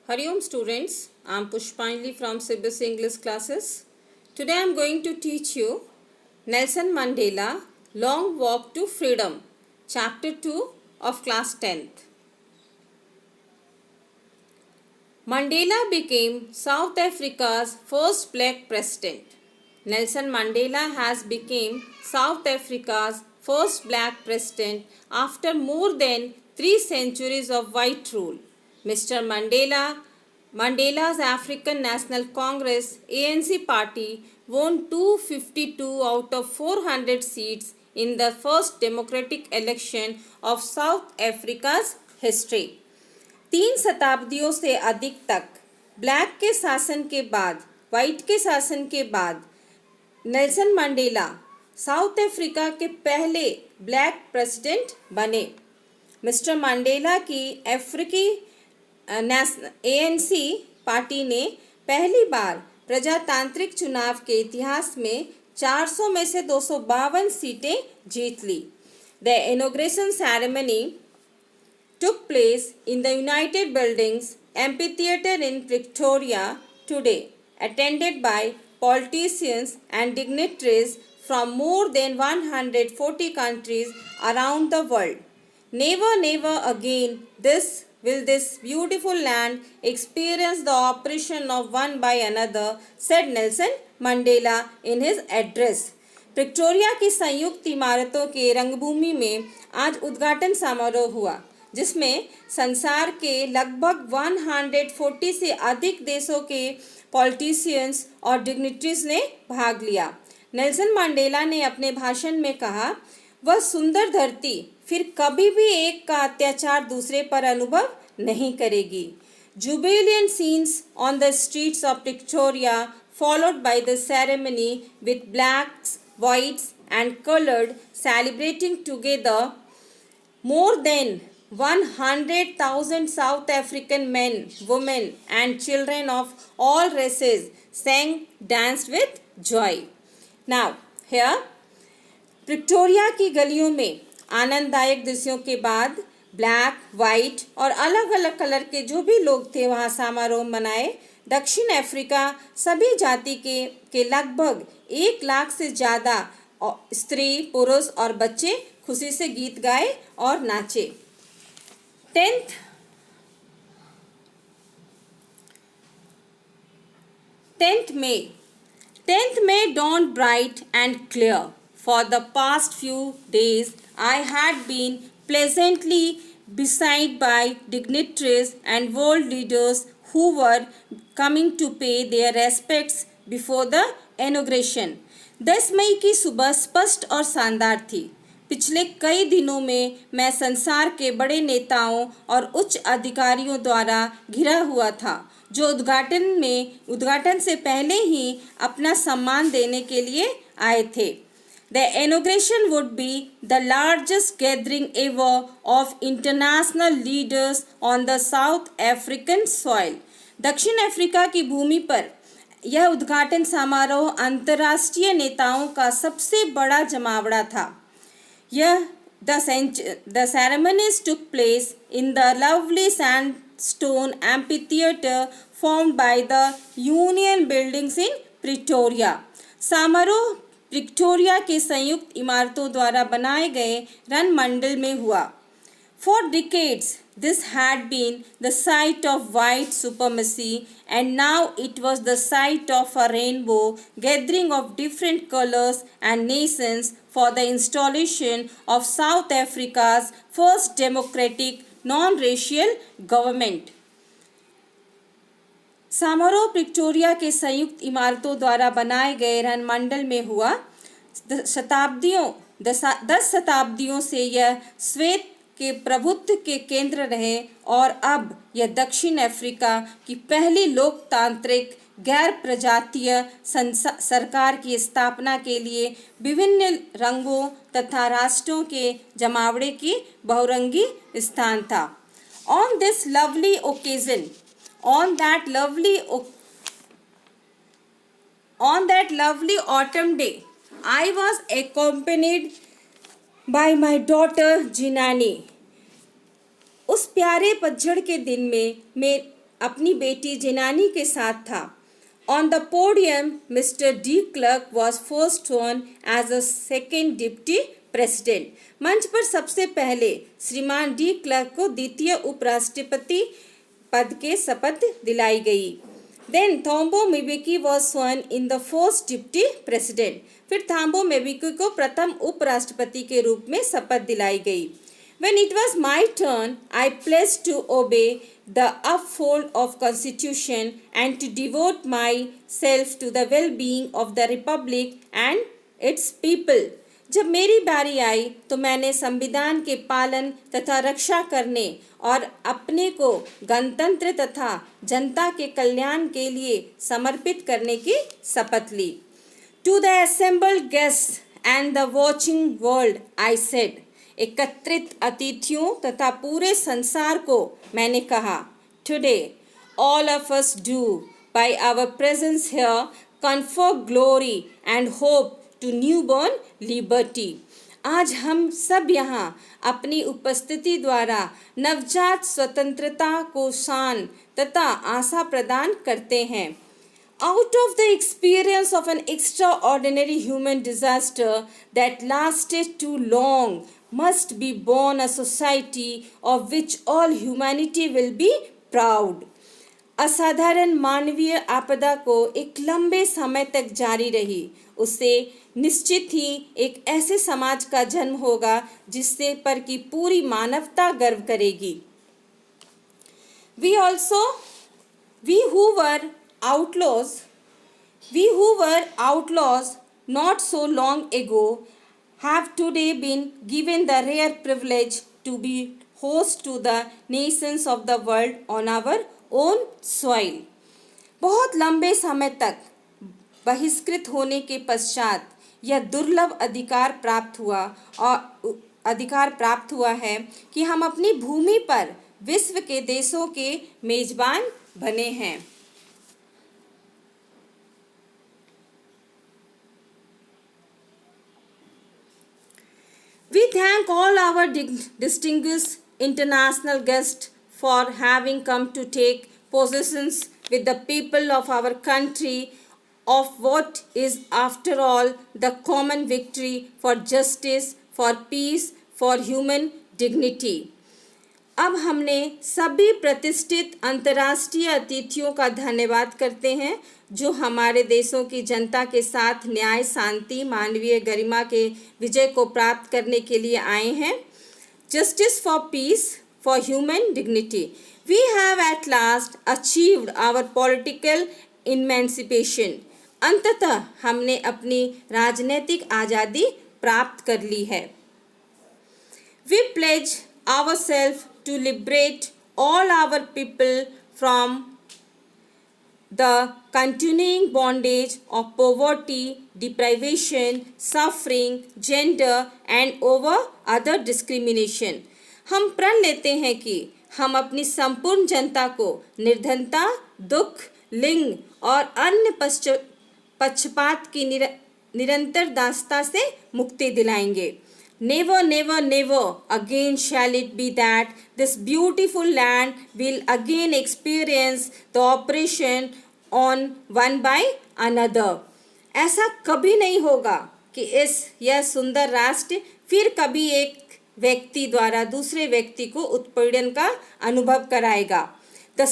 Hari Om students, I am Pushpanjali from CBSE English classes. Today I am going to teach you Nelson Mandela Long Walk to Freedom, Chapter 2 of class 10th. Mandela became South Africa's first black president. Nelson Mandela has become South Africa's first black president after more than 3 centuries of white rule. Mr. Mandela's African National Congress ANC party won 252 out of 400 seats in the first democratic election of South Africa's history. 3 शताब्दियों से अधिक तक black के शासन के बाद, white के शासन के बाद नेल्सन मंडेला साउथ अफ्रीका के पहले ब्लैक प्रेसिडेंट बने। मिस्टर मंडेला की अफ्रीकी ANC पार्टी ने पहली बार प्रजातांत्रिक चुनाव के इतिहास में 400 में से 252 सीटें जीत ली। The inauguration ceremony took place in the United Buildings Amphitheatre in Pretoria today, attended by politicians and dignitaries from more than 140 countries around the world. Never again will this beautiful land experience the oppression of one by another, said Nelson Mandela in his address. प्रिक्टोरिया की संयुक्त इमारतों के रंगभूमि में आज उद्घाटन समारोह हुआ, जिसमें संसार के लगभग 140 से अधिक देशों के पॉलिटिशियंस और डिग्निटरीज ने भाग लिया। नेल्सन मंडेला ने अपने भाषण में कहा, वह सुंदर धरती फिर कभी भी एक का अत्याचार दूसरे पर अनुभव नहीं करेगी। Jubilant scenes on the streets of Pretoria followed by the ceremony with blacks, whites and colored celebrating together. More than 100,000 South African men, women and children of all races sang, danced with joy. Now, here, प्रिक्टोरिया की गलियों में आनंददायक दृश्यों के बाद black, white और अलग अलग कलर के जो भी लोग थे वहाँ समारोह मनाए। दक्षिण अफ्रीका सभी जाति के लगभग 1 लाख से ज़्यादा स्त्री, पुरुष और बच्चे खुशी से गीत गाए और नाचे। 10th May dawned bright and clear. For the past few days, I had been pleasantly beset by dignitaries and world leaders who were coming to pay their respects before the inauguration. 10 मई की सुबह स्पष्ट और शानदार थी। पिछले कई दिनों में मैं संसार के बड़े नेताओं और उच्च अधिकारियों द्वारा घिरा हुआ था, जो उद्घाटन से पहले ही अपना सम्मान देने के लिए आए थे। The inauguration would be the largest gathering ever of international leaders on the South African soil. दक्षिण अफ्रीका की भूमि पर यह उद्घाटन समारोह अंतर्राष्ट्रीय नेताओं का सबसे बड़ा जमावड़ा था। The ceremonies took place in the lovely sandstone amphitheatre formed by the Union Buildings in Pretoria. समारोह प्रिक्टोरिया के संयुक्त इमारतों द्वारा बनाए गए रणमंडल में हुआ। For decades, this had been the site of white supremacy, and now it was the site of a rainbow gathering of different colors and nations for the installation of South Africa's first democratic non-racial government. समारोह प्रिक्टोरिया के संयुक्त इमारतों द्वारा बनाए गए रणमंडल में हुआ। 10 शताब्दियों से यह श्वेत के प्रभुत्व के केंद्र रहे और अब यह दक्षिण अफ्रीका की पहली लोकतांत्रिक गैर प्रजातीय सरकार की स्थापना के लिए विभिन्न रंगों तथा राष्ट्रों के जमावड़े की बहुरंगी स्थान था। On that lovely autumn day, I was accompanied by my daughter Jinani. उस प्यारे पतझड़ के दिन में अपनी बेटी जिनानी के साथ था। On the podium, Mr. D. Clark was first sworn as a second deputy president. मंच पर सबसे पहले श्रीमान डी क्लर्क को द्वितीय उपराष्ट्रपति पद के शपथ दिलाई गई। Then Thombo Mbeki was sworn in the first deputy president. फिर थाम्बो मेबिकी को प्रथम उपराष्ट्रपति के रूप में शपथ दिलाई गई। When it was my turn, I pledged to obey the uphold of Constitution and to devote myself to the well-being of the Republic and its people. जब मेरी बारी आई तो मैंने संविधान के पालन तथा रक्षा करने और अपने को गणतंत्र तथा जनता के कल्याण के लिए समर्पित करने की शपथ ली। To the assembled guests and the watching world, I said. एकत्रित अतिथियों तथा पूरे संसार को मैंने कहा, Today, all of us do, by our presence here, confer glory and hope to newborn liberty. आज हम सब यहाँ अपनी उपस्थिति द्वारा नवजात स्वतंत्रता को शान तथा आशा प्रदान करते हैं। Out of the experience of an extraordinary human disaster that lasted too long, must be born a society of which all humanity will be proud. असाधारण मानवीय आपदा को एक लंबे समय तक जारी रही, उससे निश्चित ही एक ऐसे समाज का जन्म होगा जिससे पर की पूरी मानवता गर्व करेगी। We who were outlaws not so long ago have today been given the rare privilege to be host to the nations of the world on our own soil. बहुत लंबे समय तक बहिष्कृत होने के पश्चात यह दुर्लभ अधिकार प्राप्त हुआ है कि हम अपनी भूमि पर विश्व के देशों के मेजबान बने हैं। We thank all our distinguished international guests for having come to take possessions with the people of our country of what is after all the common victory for justice, for peace, for human dignity. अब हमने सभी प्रतिष्ठित अंतर्राष्ट्रीय अतिथियों का धन्यवाद करते हैं जो हमारे देशों की जनता के साथ न्याय, शांति, मानवीय गरिमा के विजय को प्राप्त करने के लिए आए हैं। Justice for peace, for human dignity. We have at last achieved our political emancipation. अंततः हमने अपनी राजनीतिक आज़ादी प्राप्त कर ली है। We pledge ourselves to liberate all our people from the continuing bondage of poverty, deprivation, suffering, gender and over other discrimination. हम प्रण लेते हैं कि हम अपनी संपूर्ण जनता को निर्धनता, दुख, लिंग और अन्य पक्षपात की निरंतर दास्ता से मुक्ति दिलाएंगे। Never, never, never again shall it be that this beautiful land will again experience the oppression on one by another. ऐसा कभी नहीं होगा कि यह सुंदर राष्ट्र फिर कभी एक व्यक्ति द्वारा दूसरे व्यक्ति को उत्पीड़न का अनुभव कराएगा। The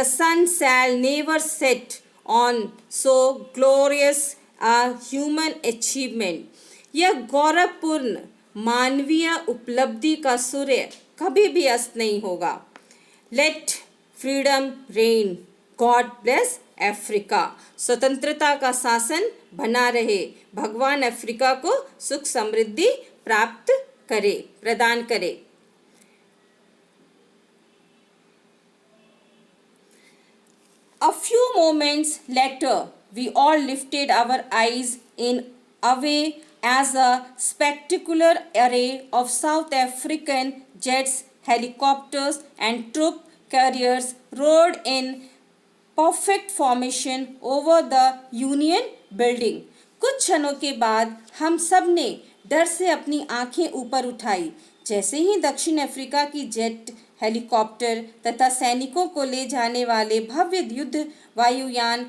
sun shall never set on so glorious a human achievement. यह गौरवपूर्ण मानवीय उपलब्धि का सूर्य कभी भी अस्त नहीं होगा। Let freedom reign. God bless Africa. स्वतंत्रता का शासन बना रहे। भगवान अफ्रीका को सुख समृद्धि प्रदान करे। A few moments later, we all lifted our eyes in awe as a spectacular array of South African jets, helicopters and troop carriers rode in perfect formation over the Union building. कुछ क्षणों के बाद हम सब ने डर से अपनी आंखें ऊपर उठाई जैसे ही दक्षिण अफ्रीका की जेट, हेलीकॉप्टर तथा सैनिकों को ले जाने वाले भव्य युद्ध वायुयान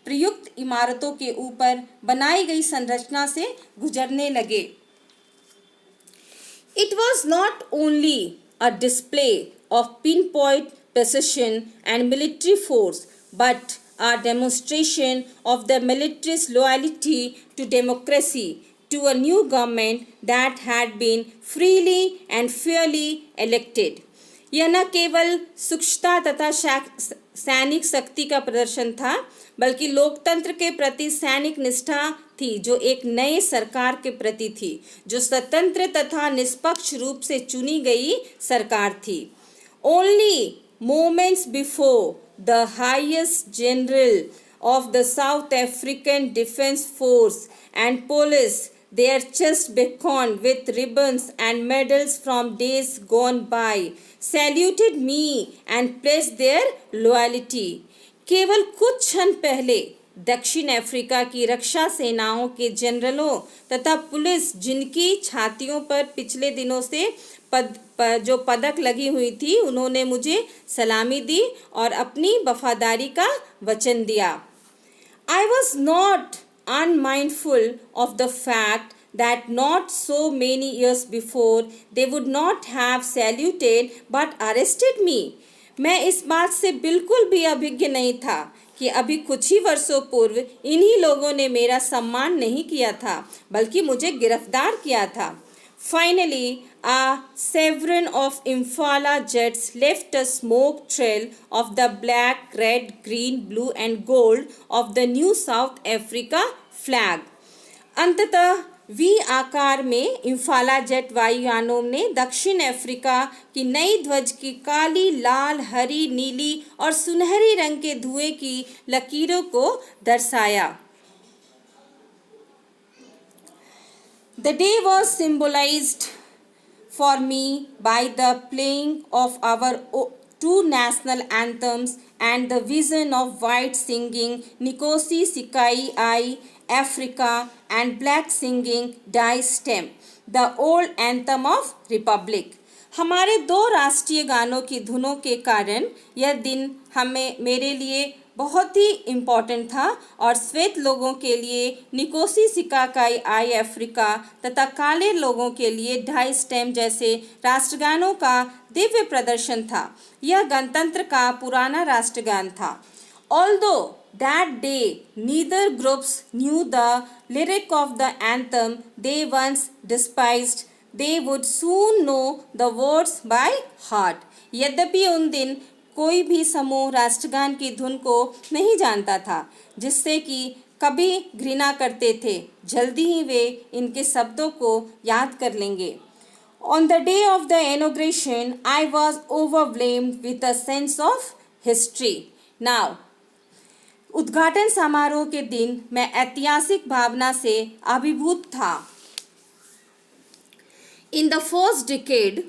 प्रयुक्त इमारतों के ऊपर बनाई गई संरचना से गुजरने लगे। It was not only a display of pinpoint precision and military force, but a demonstration of the military's loyalty to democracy, to a new government that had been freely and fairly elected. यह न केवल सूक्ष्मता तथा सैनिक शक्ति का प्रदर्शन था, बल्कि लोकतंत्र के प्रति सैनिक निष्ठा थी जो एक नए सरकार के प्रति थी, जो स्वतंत्र तथा निष्पक्ष रूप से चुनी गई सरकार थी। Only moments before the highest general of the South African Defence Force and Police, their chests beckoned with ribbons and medals from days gone by, saluted me and pledged their loyalty. केवल कुछ क्षण पहले दक्षिण Africa की रक्षा सेनाओं के जनरलों तथा police, जिनकी छातियों पर पिछले दिनों से जो पदक लगी हुई थी, उन्होंने मुझे सलामी दी और अपनी वफादारी का वचन दिया। I was not unmindful of the fact that not so many years before they would not have saluted but arrested me. मैं इस बात से बिल्कुल भी अभिज्ञ नहीं था कि अभी कुछ ही वर्षों पूर्व इन्हीं लोगों ने मेरा सम्मान नहीं किया था, बल्कि मुझे गिरफ्तार किया था। Finally, a sovereign of Impala jets left a smoke trail of the black, red, green, blue and gold of the new South Africa flag. अंततः वी आकार में इम्फाला जेट वायुयानों ने दक्षिण अफ्रीका की नई ध्वज की काली, लाल, हरी, नीली और सुनहरी रंग के धुएं की लकीरों को दर्शाया। The day was symbolized for me by the playing of our two national anthems and the vision of white singing Nkosi Sikai Ai Africa and black singing Die Stem, the old anthem of Republic. हमारे दो राष्ट्रीय गानों की धुनों के कारण यह दिन मेरे लिए बहुत ही इम्पोर्टेंट था और श्वेत लोगों के लिए निकोसी सिकाकाई आई अफ्रीका तथा काले लोगों के लिए ढाई स्टेम जैसे राष्ट्रगानों का दिव्य प्रदर्शन था। यह गणतंत्र का पुराना राष्ट्रगान था। Although that day neither groups knew the lyric of the anthem they once despised, they would soon know the words by heart. यद्यपि उन दिन कोई भी समूह राष्ट्रगान की धुन को नहीं जानता था, जिससे कि कभी घृणा करते थे, जल्दी ही वे इनके शब्दों को याद कर लेंगे। On the day of the inauguration, I was overwhelmed with a sense of history. Now, उद्घाटन समारोह के दिन मैं ऐतिहासिक भावना से अभिभूत था। In the first decade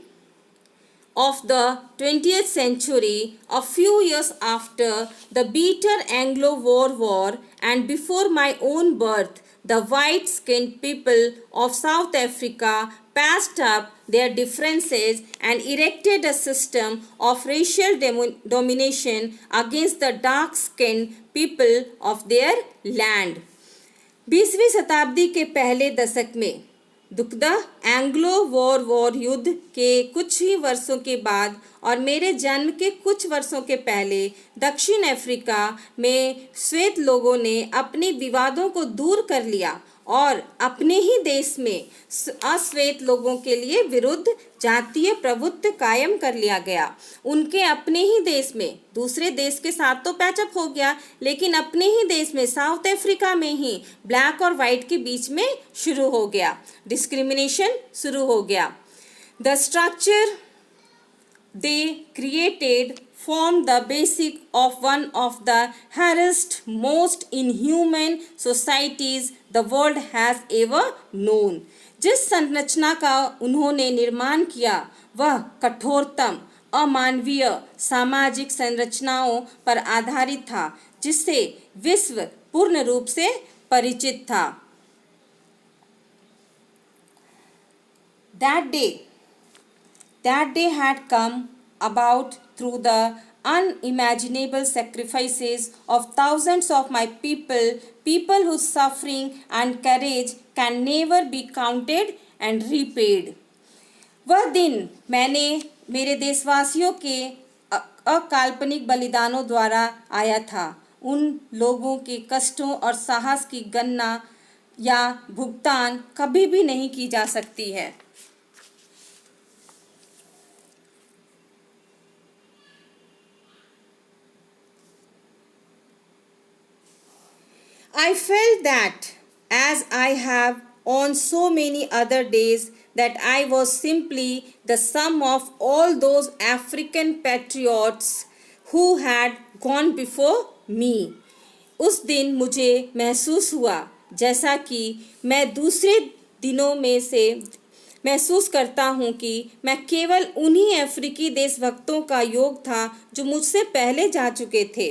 of the 20th century, a few years after the bitter Anglo-Boer War and before my own birth, the white-skinned people of South Africa patched up their differences and erected a system of racial domination against the dark-skinned people of their land. 20वीं शताब्दी के पहले दशक में दुखदः Anglo war युद्ध के कुछ ही वर्षों के बाद और मेरे जन्म के कुछ वर्षों के पहले दक्षिण अफ्रीका में श्वेत लोगों ने अपने विवादों को दूर कर लिया और अपने ही देश में अश्वेत लोगों के लिए विरुद्ध जातीय प्रभुत्व कायम कर लिया गया। उनके अपने ही देश में, दूसरे देश के साथ तो पैचअप हो गया, लेकिन अपने ही देश में साउथ अफ्रीका में ही ब्लैक और वाइट के बीच में शुरू हो गया, डिस्क्रिमिनेशन शुरू हो गया। The structure they created formed the basic of one of the harassed, most inhuman societies the world has ever known. जिस संरचना का उन्होंने निर्माण किया वह कठोरतम, अमानवीय सामाजिक संरचनाओं पर आधारित था, जिससे विश्व पूर्ण रूप से परिचित था। That day had come about through the unimaginable sacrifices of thousands of my people whose suffering and courage can never be counted and repaid. वह दिन मैंने मेरे देशवासियों के अकाल्पनिक बलिदानों द्वारा आया था। उन लोगों के कष्टों और साहस की गणना या भुगतान कभी भी नहीं की जा सकती है। I felt that, as I have on so many other days, that I was simply the sum of all those African patriots who had gone before me. उस दिन मुझे महसूस हुआ जैसा कि मैं दूसरे दिनों में से महसूस करता हूँ कि मैं केवल उन्हीं अफ्रीकी देशभक्तों का योग था जो मुझसे पहले जा चुके थे।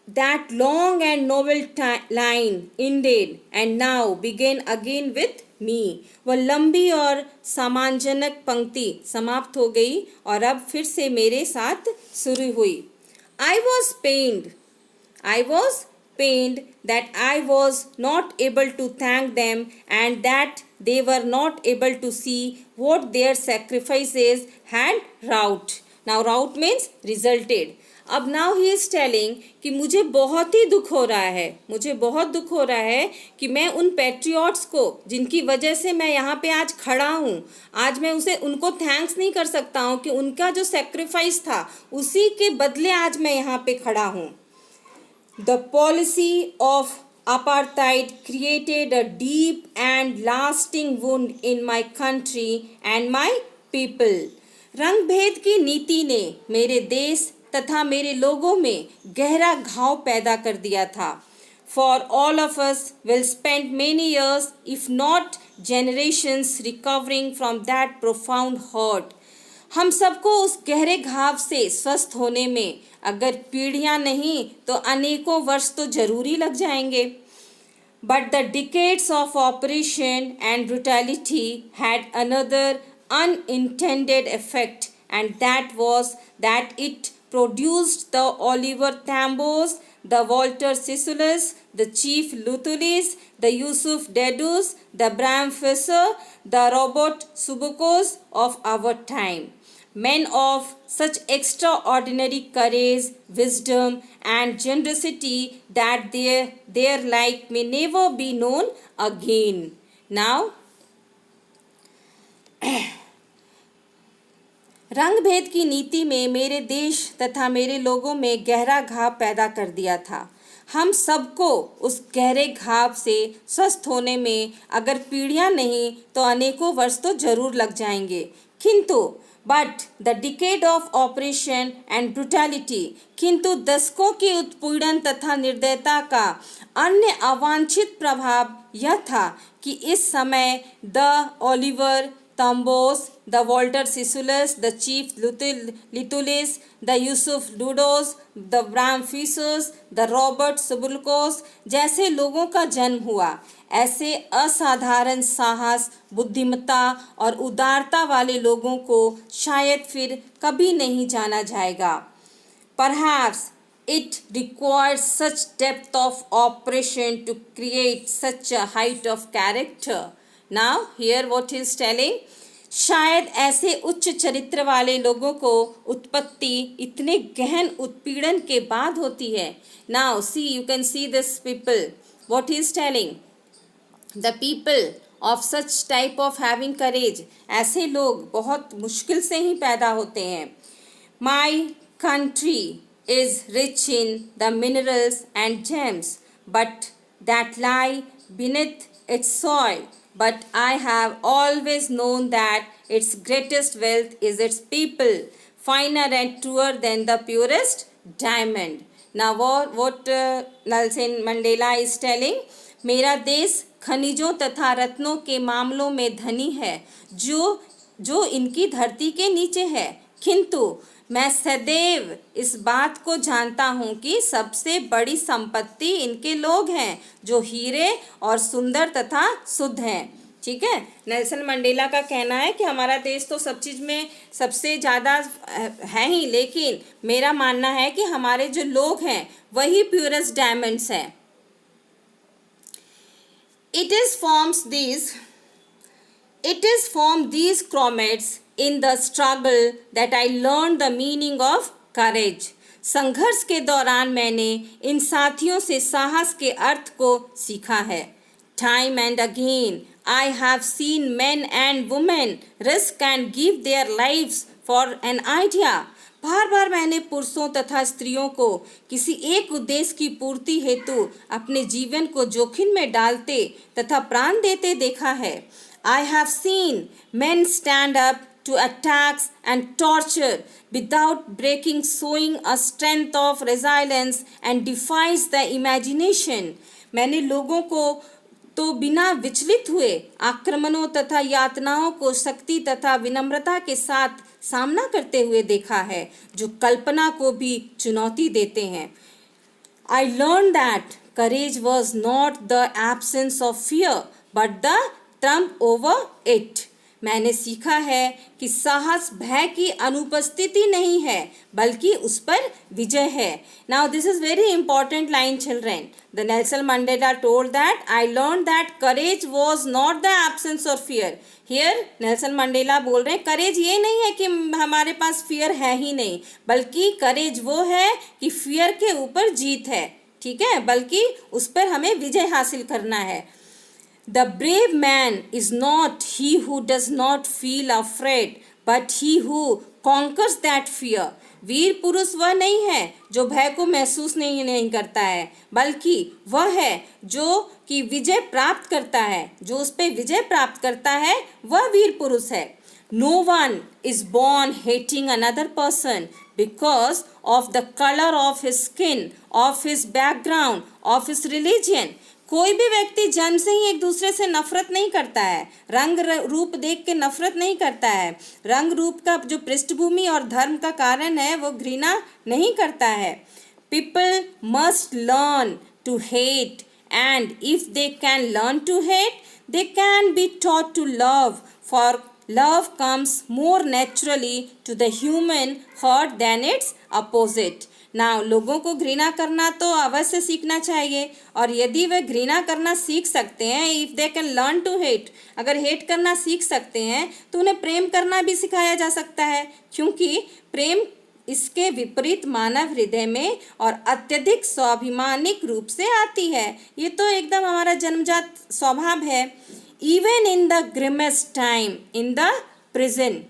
That long and noble line ended and now began again with me. वह लंबी और सम्मानजनक पंक्ति समाप्त हो गई और अब फिर से मेरे साथ शुरू हुई। I was pained that I was not able to thank them and that they were not able to see what their sacrifices had wrought. Now wrought means resulted. अब नाउ ही इज टेलिंग कि मुझे बहुत ही दुख हो रहा है, मुझे बहुत दुख हो रहा है कि मैं उन पैट्रियट्स को जिनकी वजह से मैं यहाँ पे आज खड़ा हूँ, आज मैं उनको थैंक्स नहीं कर सकता हूँ कि उनका जो सेक्रीफाइस था उसी के बदले आज मैं यहाँ पे खड़ा हूँ। The policy of apartheid created a deep and lasting wound in my country and my people. रंग भेद की नीति ने मेरे देश तथा मेरे लोगों में गहरा घाव पैदा कर दिया था। For all of us will spend many years, if not generations, recovering from that profound hurt. हम सबको उस गहरे घाव से स्वस्थ होने में अगर पीढ़ियां नहीं तो अनेकों वर्ष तो जरूरी लग जाएंगे। But the decades of oppression and brutality had another unintended effect, and that was that it produced the Oliver Tambos, the Walter Sisulu, the Chief Lutulis, the Yusuf Dedus, the Bram Fisher, the Robert Subukos of our time. Men of such extraordinary courage, wisdom, and generosity that their like may never be known again. Now, रंग भेद की नीति में मेरे देश तथा मेरे लोगों में गहरा घाव पैदा कर दिया था। हम सबको उस गहरे घाव से स्वस्थ होने में अगर पीढ़ियां नहीं तो अनेकों वर्ष तो जरूर लग जाएंगे। किंतु but the decade of operation and brutality, किंतु दशकों के उत्पीड़न तथा निर्दयता का अन्य अवांछित प्रभाव यह था कि इस समय the Oliver Tambos, the Walter Sisulu, the Chief Lutulis, the Yusuf Dudos, the Bram Fishers, the Robert Subulkos जैसे लोगों का जन्म हुआ। ऐसे असाधारण साहस, बुद्धिमत्ता और उदारता वाले लोगों को शायद फिर कभी नहीं जाना जाएगा। Perhaps it requires such depth of operation to create such a height of character. Now here what he is telling, शायद ऐसे उच्च चरित्र वाले लोगों को उत्पत्ति इतने गहन उत्पीड़न के बाद होती है। Now see, you can see this people, what he is telling, the people of such type of having courage, ऐसे लोग बहुत मुश्किल से ही पैदा होते हैं। My country is rich in the minerals and gems, but that lie beneath its soil. But I have always known that its greatest wealth is its people, finer and truer than the purest diamond. Now what Nelson Mandela is telling, मेरा देश खनिजों तथा रत्नों के मामलों में धनी है जो इनकी धरती के नीचे है, किंतु मैं सदैव इस बात को जानता हूँ कि सबसे बड़ी संपत्ति इनके लोग हैं जो हीरे और सुंदर तथा शुद्ध हैं। ठीक है। नेल्सन मंडेला का कहना है कि हमारा देश तो सब चीज़ में सबसे ज़्यादा है ही, लेकिन मेरा मानना है कि हमारे जो लोग हैं वही प्योरेस्ट डायमंड्स हैं। It is from these chromats in the struggle that I learned the meaning of courage. संघर्ष के दौरान मैंने इन साथियों से साहस के अर्थ को सीखा है। Time and again I have seen men and women risk and give their lives for an idea. बार बार मैंने पुरुषों तथा स्त्रियों को किसी एक उद्देश्य की पूर्ति हेतु अपने जीवन को जोखिम में डालते तथा प्राण देते देखा है। I have seen men stand up to attacks and torture without breaking, showing a strength of resilience and defies the imagination. मैंने लोगों को तो बिना विचलित हुए आक्रमणों तथा यातनाओं को शक्ति तथा विनम्रता के साथ सामना करते हुए देखा है, जो कल्पना को भी चुनौती देते हैं। I learned that courage was not the absence of fear, but the triumph over it. मैंने सीखा है कि साहस भय की अनुपस्थिति नहीं है, बल्कि उस पर विजय है। Now this is very important line, children. The Nelson Mandela told that I learned that courage was not the absence of fear. Here Nelson Mandela बोल रहे हैं करेज ये नहीं है कि हमारे पास फियर है ही नहीं, बल्कि करेज वो है कि फियर के ऊपर जीत है, ठीक है, बल्कि उस पर हमें विजय हासिल करना है। The brave man is not he who does not feel afraid, but he who conquers that fear. वीर पुरुष वह नहीं है जो भय को महसूस नहीं करता है, बल्कि वह है जो कि विजय प्राप्त करता है, जो उस पे विजय प्राप्त करता है वह वीर पुरुष है। No one is born hating another person because of the color of his skin, of his background, of his religion. कोई भी व्यक्ति जन्म से ही एक दूसरे से नफरत नहीं करता है, रंग रूप देख के नफरत नहीं करता है, रंग रूप का जो पृष्ठभूमि और धर्म का कारण है वो घृणा नहीं करता है। People must learn to hate, and if they can learn to hate, they can be taught to love, for love comes more naturally to the human heart than its opposite. ना लोगों को घृणा करना तो अवश्य सीखना चाहिए, और यदि वे घृणा करना सीख सकते हैं, if they can learn to hate, अगर हेट करना सीख सकते हैं तो उन्हें प्रेम करना भी सिखाया जा सकता है, क्योंकि प्रेम इसके विपरीत मानव हृदय में और अत्यधिक स्वाभिमानिक रूप से आती है। ये तो एकदम हमारा जन्मजात स्वभाव है। Even in the grimmest time in the prison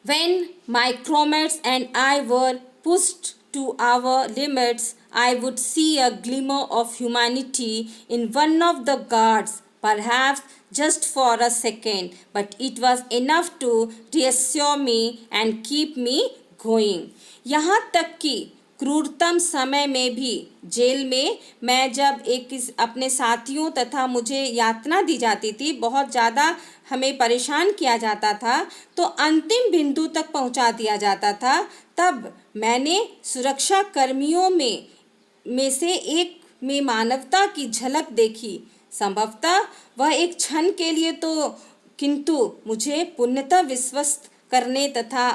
when my crewmates and I were pushed to our limits, I would see a glimmer of humanity in one of the guards, perhaps just for a second, but it was enough to reassure me and keep me going. यहाँ तक कि क्रूरतम समय में भी jail में मैं जब अपने साथियों तथा मुझे यातना दी जाती थी, बहुत ज़्यादा हमें परेशान किया जाता था, तो अंतिम बिंदु तक पहुंचा दिया जाता था, तब मैंने सुरक्षा कर्मियों में से एक में मानवता की झलक देखी। संभवतः वह एक क्षण के लिए तो, किंतु मुझे पूर्णतः विश्वस्त करने तथा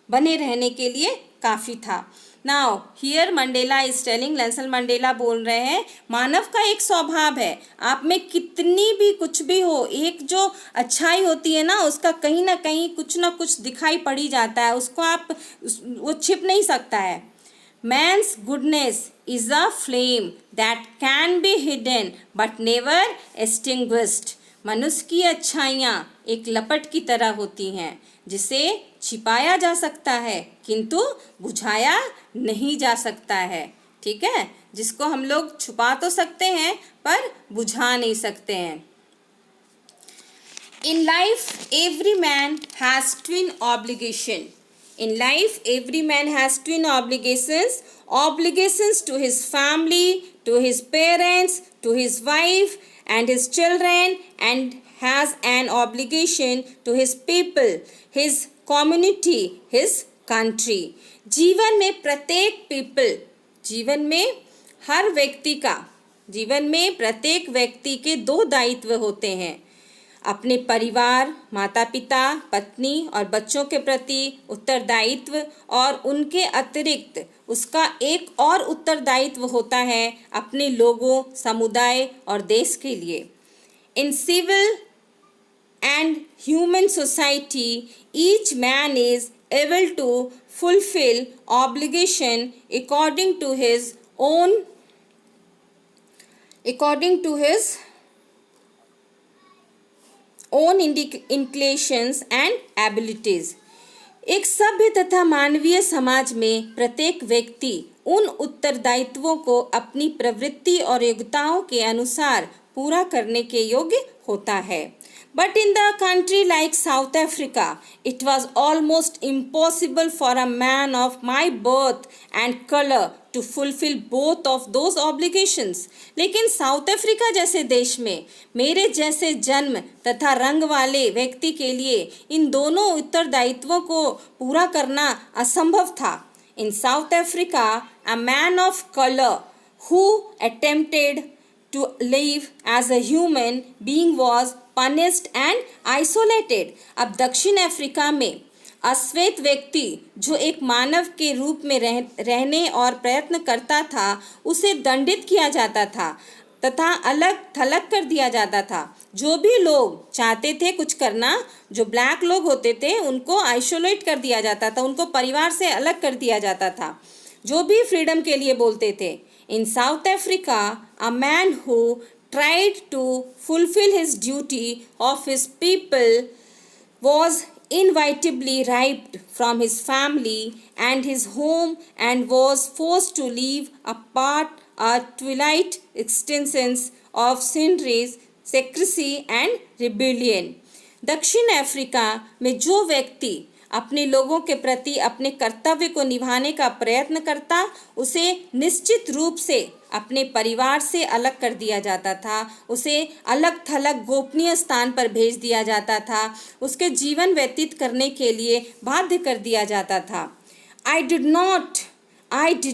बने रहने के लिए काफ़ी था। Now here Mandela is telling, Nelson Mandela बोल रहे हैं मानव का एक स्वभाव है, आप में कितनी भी कुछ भी हो, एक जो अच्छाई होती है ना, उसका कहीं ना कहीं कुछ ना कुछ दिखाई पड़ ही जाता है, उसको वो छिप नहीं सकता है। Man's goodness is a flame that can be hidden but never extinguished. मनुष्य की अच्छाइयाँ एक लपट की तरह होती हैं जिसे छिपाया जा सकता है किंतु बुझाया नहीं जा सकता है, ठीक है, जिसको हम लोग छुपा तो सकते हैं पर बुझा नहीं सकते हैं। In life every man has twin obligation. In life every man has twin obligations, obligations to his family, to his parents, to his wife and his children, and has an obligation to his people, his community, his country. जीवन में प्रत्येक जीवन में प्रत्येक व्यक्ति के दो दायित्व होते हैं। अपने परिवार, माता पिता, पत्नी और बच्चों के प्रति उत्तरदायित्व और उनके अतिरिक्त उसका एक और उत्तरदायित्व होता है अपने लोगों, समुदाय और देश के लिए। In civil and human society, each man is able to fulfill obligation according to his own inclinations and abilities. एक सभ्य तथा मानवीय समाज में प्रत्येक व्यक्ति उन उत्तरदायित्वों को अपनी प्रवृत्ति और योग्यताओं के अनुसार पूरा करने के योग्य होता है। But in the country like South Africa, it was almost impossible for a man of my birth and color to fulfill both of those obligations. लेकिन साउथ अफ्रीका जैसे देश में मेरे जैसे जन्म तथा रंग वाले व्यक्ति के लिए इन दोनों उत्तरदायित्वों को पूरा करना असंभव था। In South Africa, a man of color who attempted to live as a human being was punished and isolated. अब दक्षिण अफ्रीका में अश्वेत व्यक्ति जो एक मानव के रूप में रहने और प्रयत्न करता था उसे दंडित किया जाता था तथा अलग थलग कर दिया जाता था। जो भी लोग चाहते थे कुछ करना, जो ब्लैक लोग होते थे उनको आइसोलेट कर दिया जाता था, उनको परिवार से अलग कर दिया जाता था। जो भी फ्रीडम के लिए बोलते थे। In South Africa, a man who tried to fulfill his duty of his people was inevitably ripped from his family and his home and was forced to live apart a twilight existence of centuries, secrecy and rebellion. दक्षिण Africa में जो व्यक्ति अपने लोगों के प्रति अपने कर्तव्य को निभाने का प्रयत्न करता उसे निश्चित रूप से अपने परिवार से अलग कर दिया जाता था, उसे अलग थलग गोपनीय स्थान पर भेज दिया जाता था, उसके जीवन व्यतीत करने के लिए बाध्य कर दिया जाता था। I did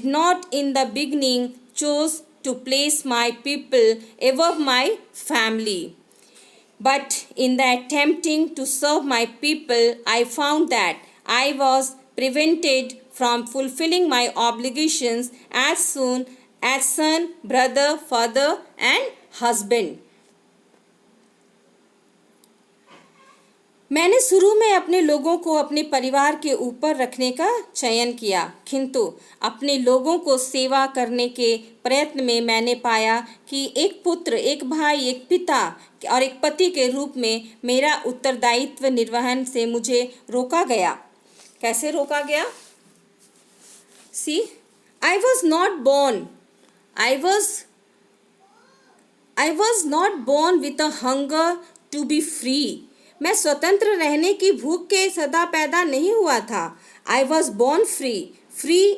not in the beginning choose to place my people above my family. But in the attempting to serve my people, I found that I was prevented from fulfilling my obligations as soon as son, brother, father and husband. मैंने शुरू में अपने लोगों को अपने परिवार के ऊपर रखने का चयन किया, किंतु अपने लोगों को सेवा करने के प्रयत्न में मैंने पाया कि एक पुत्र, एक भाई, एक पिता और एक पति के रूप में मेरा उत्तरदायित्व निर्वहन से मुझे रोका गया। कैसे रोका गया? See, I was not born with a hunger to be free. मैं स्वतंत्र रहने की भूख के सदा पैदा नहीं हुआ था। I was born free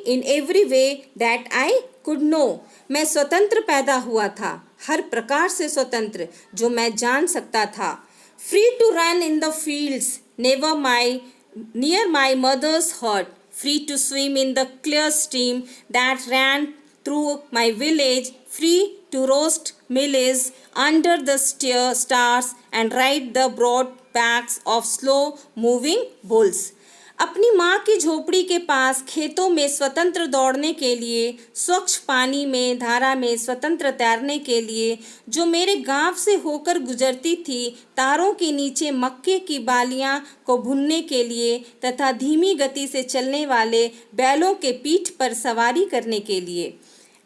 in every way that I could know. मैं स्वतंत्र पैदा हुआ था, हर प्रकार से स्वतंत्र जो मैं जान सकता था। Free to run in the fields near my mother's hut. Free to swim in the clear stream that ran through my village. Free to roast maize under the stars and ride the broad backs of slow moving bulls. अपनी माँ की झोपड़ी के पास खेतों में स्वतंत्र दौड़ने के लिए, स्वच्छ पानी में धारा में स्वतंत्र तैरने के लिए, जो मेरे गांव से होकर गुजरती थी, तारों के नीचे मक्के की बालियां को भुनने के लिए तथा धीमी गति से चलने वाले बैलों के पीठ पर सवारी करने के लिए।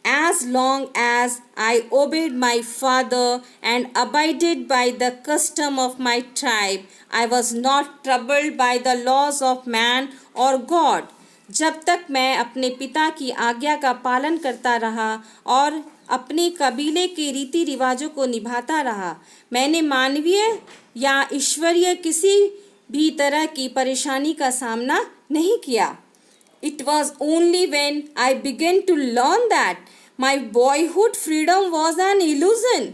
As long as I obeyed my father and abided by the custom of my tribe, I was not troubled by the laws of man or God. जब तक मैं अपने पिता की आज्ञा का पालन करता रहा और अपने कबीले के रीति रिवाजों को निभाता रहा, मैंने मानवीय या ईश्वरीय किसी भी तरह की परेशानी का सामना नहीं किया। It was only when I began to learn that my boyhood freedom was an illusion,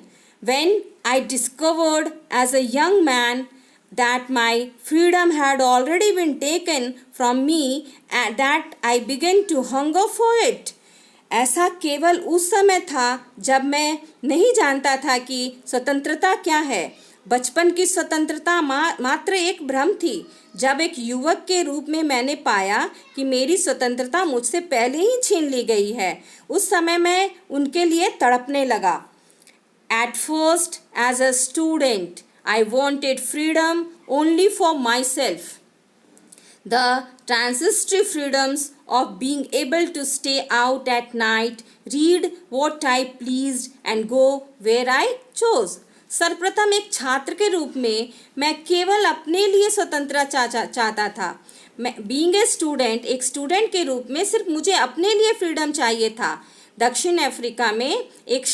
when I discovered as a young man that my freedom had already been taken from me, and that I began to hunger for it. ऐसा केवल उस समय था जब मैं नहीं जानता था कि स्वतंत्रता क्या है बचपन की स्वतंत्रता मात्र एक भ्रम थी। जब एक युवक के रूप में मैंने पाया कि मेरी स्वतंत्रता मुझसे पहले ही छीन ली गई है, उस समय मैं उनके लिए तड़पने लगा। At first, as a student, I wanted freedom only for myself. The transitory freedoms of being able to stay out at night, read what I pleased and go where I chose. सर्वप्रथम एक छात्र के रूप में मैं केवल अपने लिए स्वतंत्रता चाहता था। मैं बीइंग ए स्टूडेंट, एक स्टूडेंट के रूप में सिर्फ मुझे अपने लिए फ्रीडम चाहिए था। दक्षिण अफ्रीका में एक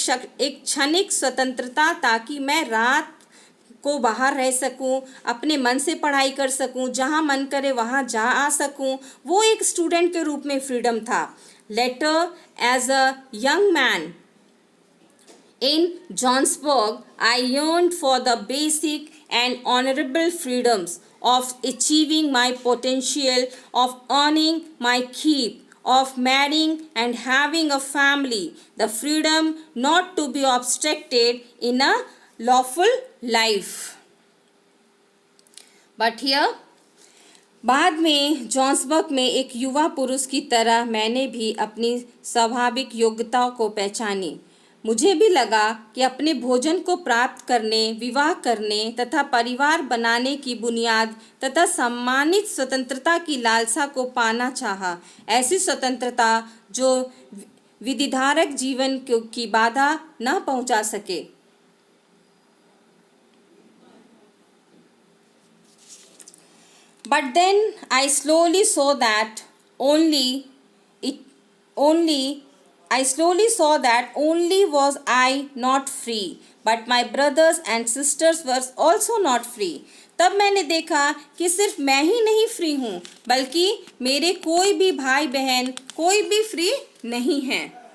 क्षणिक स्वतंत्रता, ताकि मैं रात को बाहर रह सकूं, अपने मन से पढ़ाई कर सकूं, जहां मन करे वहां जा आ सकूं, वो एक स्टूडेंट के रूप में फ्रीडम था। Later as a young man in Johannesburg, I yearned for the basic and honorable freedoms of achieving my potential, of earning my keep, of marrying and having a family, the freedom not to be obstructed in a lawful life. But here, बाद में जॉन्सबर्ग में एक युवा पुरुष की तरह मैंने भी अपनी स्वाभाविक योग्यताओं को पहचानी। मुझे भी लगा कि अपने भोजन को प्राप्त करने, विवाह करने तथा परिवार बनाने की बुनियाद तथा सम्मानित स्वतंत्रता की लालसा को पाना चाहा। ऐसी स्वतंत्रता जो विधिधारक जीवन की बाधा न पहुंचा सके। But then I slowly saw that only was I not free, but my brothers and sisters were also not free. तब मैंने देखा कि सिर्फ मैं ही नहीं फ्री हूँ, बल्कि मेरे कोई भी भाई बहन कोई भी फ्री नहीं है।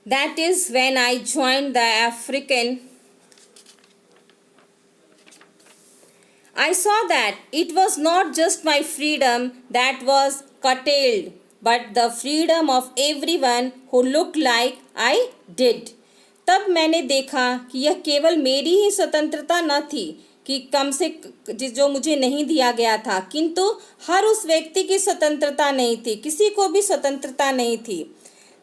That is when I joined the African. I saw that it was not just my freedom that was curtailed, but the freedom of everyone who looked like I did. तब मैंने देखा कि यह केवल मेरी ही स्वतंत्रता न थी कि कम से जो मुझे नहीं दिया गया था, किंतु हर उस व्यक्ति की स्वतंत्रता नहीं थी, किसी को भी स्वतंत्रता नहीं थी।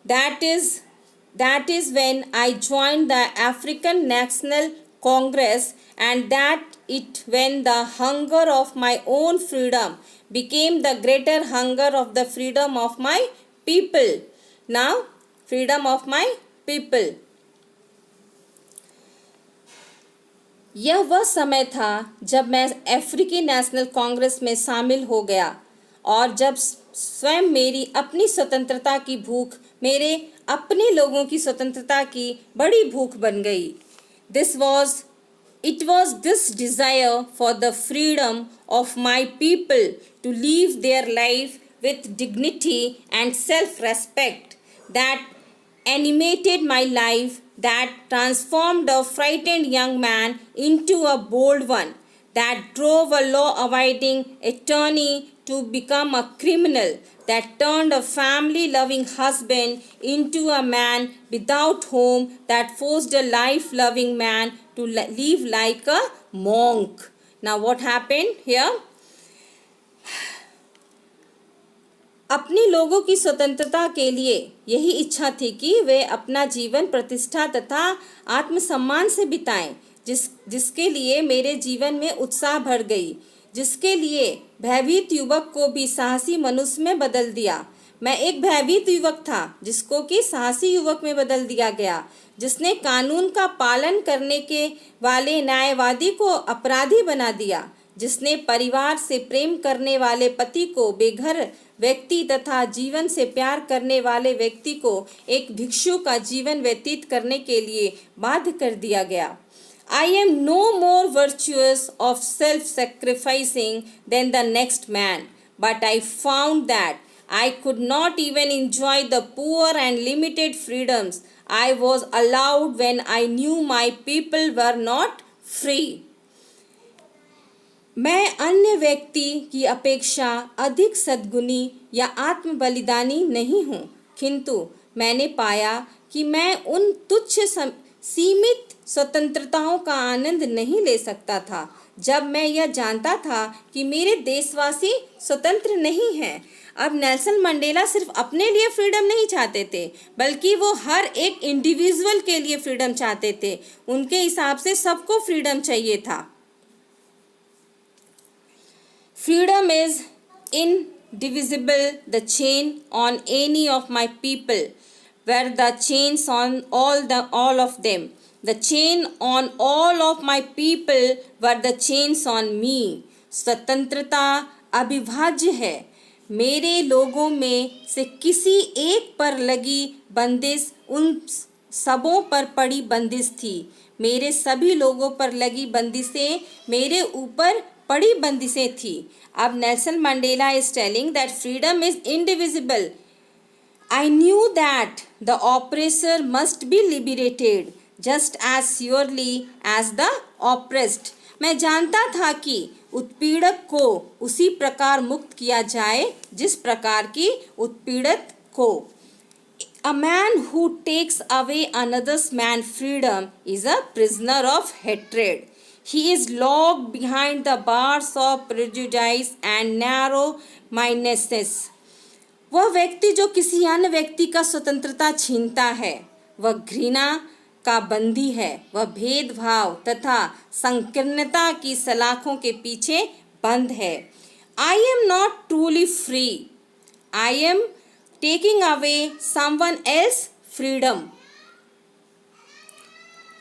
That is when I joined the African National Congress, and that it when the hunger of my own freedom became the greater hunger of the freedom of my people. Now, freedom of my people. यह वह समय था जब मैं अफ्रीकी national Congress में शामिल हो गया और जब स्वयं मेरी अपनी स्वतंत्रता की भूख मेरे अपने लोगों की स्वतंत्रता की बड़ी भूख बन गई। It was this desire for the freedom of my people to live their life with dignity and self-respect that animated my life, that transformed a frightened young man into a bold one, that drove a law-abiding attorney to become a criminal, that turned a family-loving husband into a man without home, that forced a life-loving man to live like a monk. Now what happened here? अपने लोगों की स्वतंत्रता के लिए यही इच्छा थी कि वे अपना जीवन प्रतिष्ठा तथा आत्मसम्मान से बिताएं, जिसके लिए मेरे जीवन में उत्साह भर गई, जिसके लिए भयभीत युवक को भी साहसी मनुष्य में बदल दिया। मैं एक भयभीत युवक था जिसको कि साहसी युवक में बदल दिया गया, जिसने कानून का पालन करने के वाले न्यायवादी को अपराधी बना दिया, जिसने परिवार से प्रेम करने वाले पति को बेघर व्यक्ति तथा जीवन से प्यार करने वाले व्यक्ति को एक भिक्षु का जीवन व्यतीत करने के लिए बाध्य कर दिया गया। I am no more virtuous of self-sacrificing than the next man, but I found that I could not even enjoy the poor and limited freedoms I was allowed when I knew my people were not free. मैं अन्य व्यक्ति की अपेक्षा अधिक सद्गुणी या आत्म बलिदानी नहीं हूँ, किंतु मैंने पाया कि मैं उन सीमित स्वतंत्रताओं का आनंद नहीं ले सकता था जब मैं यह जानता था कि मेरे देशवासी स्वतंत्र नहीं हैं। अब नेल्सन मंडेला सिर्फ अपने लिए फ्रीडम नहीं चाहते थे, बल्कि वो हर एक इंडिविजुअल के लिए फ्रीडम चाहते थे। उनके हिसाब से सबको फ्रीडम चाहिए था। Freedom is indivisible, the chain on any of my people were the chains on all of them. The chain on all of my people were the chains on me. स्वतंत्रता अविभाज्य है। मेरे लोगों में से किसी एक पर लगी बंदिश उन सबों पर पड़ी बंदिश थी। मेरे सभी लोगों पर लगी बंदिशें मेरे ऊपर बड़ी बंदिशें थी। अब Nelson Mandela is telling that freedom is indivisible. I knew that the oppressor must be liberated just as surely as the oppressed. मैं जानता था कि उत्पीड़क को उसी प्रकार मुक्त किया जाए जिस प्रकार की उत्पीड़ित को। A man who takes away another man's freedom is a prisoner of hatred. He is locked behind the bars of prejudice and narrow-mindedness. वह व्यक्ति जो किसी अन्य व्यक्ति का स्वतंत्रता छीनता है, वह घृणा का बंदी है। वह भेदभाव तथा संकीर्णता की सलाखों के पीछे बंद है। I am not truly free. I am taking away someone else's freedom.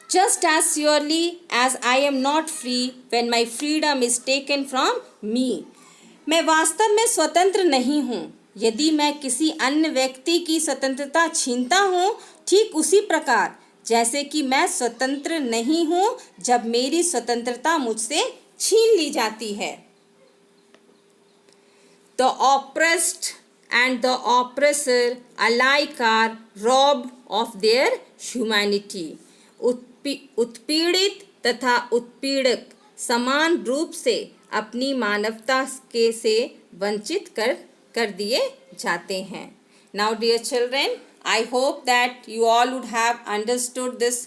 Just as surely as I am not free when my freedom is taken from me. मैं वास्तव में स्वतंत्र नहीं हूँ यदि मैं किसी अन्य व्यक्ति की स्वतंत्रता छीनता हूँ, ठीक उसी प्रकार जैसे कि मैं स्वतंत्र नहीं हूँ जब मेरी स्वतंत्रता मुझसे छीन ली जाती है। The oppressed and the oppressor alike are robbed of their humanity. उत्पीड़ित तथा उत्पीड़क समान रूप से अपनी मानवता के से वंचित कर दिए जाते हैं। Now dear children, I hope that you all would have understood this